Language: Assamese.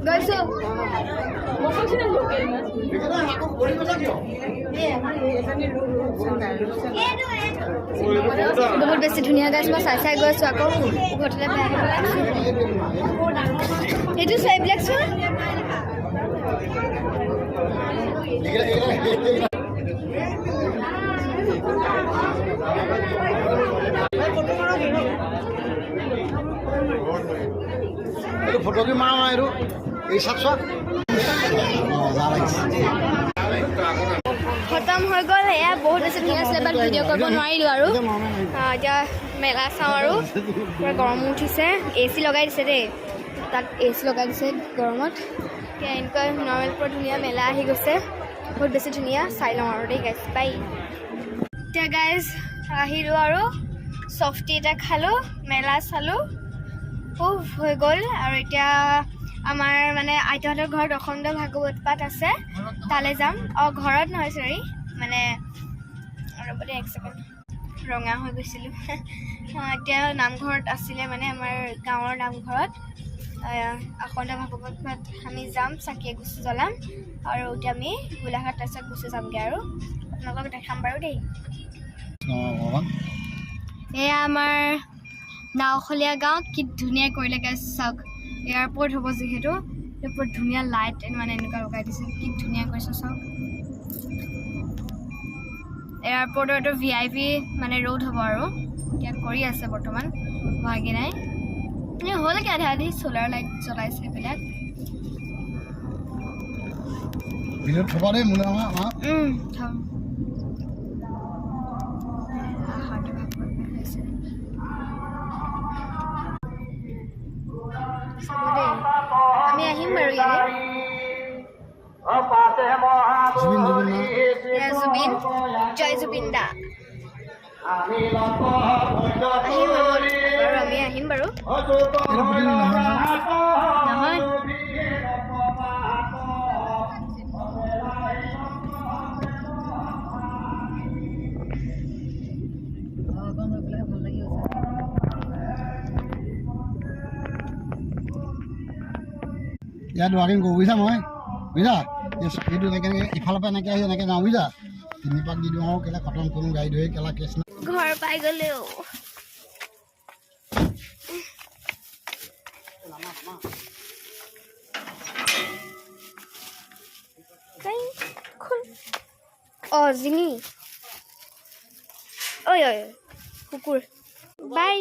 গৈছো বহুত বেছি ধুনীয়া গাছ মই চাই চাই গৈছো আকৌ উভতলে সেইটো চোৱা এইবিলাক চোৱা ফটো কি মাৰা আৰু এই চাপ চোৱা খতম হৈ গ'ল এয়া বহুত বেছি ধুনীয়া আছিলে বাট ভিডিঅ' কৰিব নোৱাৰিলোঁ আৰু এতিয়া মেলা চাওঁ আৰু পূৰা গৰমো উঠিছে এ চি লগাই দিছে দেই তাত এ চি লগাই দিছে গৰমত এতিয়া এনেকুৱা নৰ্মেল পূৰা ধুনীয়া মেলা আহি গৈছে বহুত বেছি ধুনীয়া চাই লওঁ আৰু দেই গাইজ বাই এতিয়া গাইজ আহিলোঁ আৰু চফটি এটা খালোঁ মেলা চালোঁ খুব হৈ গ'ল আৰু এতিয়া আমাৰ মানে আইতাহঁতৰ ঘৰত অখণ্ড ভাগৱত পাঠ আছে তালৈ যাম অঁ ঘৰত নহয় চৰি মানে ৰ'বতে এক ছেকেণ্ড ৰঙা হৈ গৈছিলোঁ এতিয়া নামঘৰত আছিলে মানে আমাৰ গাঁৱৰ নামঘৰত অখণ্ড ভাগৱত পাঠ আমি যাম চাকি এগছি জ্বলাম আৰু এতিয়া আমি গোলাঘাট তাৰপিছত গুচি যামগৈ আৰু আপোনালোকক দেখাম বাৰু দেই এয়া আমাৰ নাওখলীয়া গাঁৱত কি ধুনীয়া কৰিলে গাইছ চাওক এয়াৰপৰ্ট হ'ব যিহেতু বহুত ধুনীয়া লাইট মানে এনেকুৱা লগাই দিছে কি ধুনীয়া কৰিছে চাওক এয়াৰপৰ্টৰ এইটো VIP মানে ৰোড হ'ব আৰু এতিয়া কৰি আছে বৰ্তমান হোৱাগৈ নাই হ'লগৈ আধা আধি চ'লাৰ লাইট জ্বলাইছে এইবিলাক থ'ম আমি আহিম বাৰু ইয়ালৈ জুবিন জয় জুবিন দা আহিম বাৰু আমি আহিম বাৰু নহয় ইয়াত ৱাকিং কৰোঁ বুজিছা মই বুজিছা এইটো এনেকৈ ইফালৰ পৰা এনেকৈ আহি এনেকৈ যাওঁ বুজিছা 3 পাক দি দিওঁ আৰু কেলা খতম কৰোঁ গাড়ী ধৰি কেলা কেছ নাই ঘৰ পাই গ'লেও অঁ জিঙি ঐ ঐ কুকুৰ বাই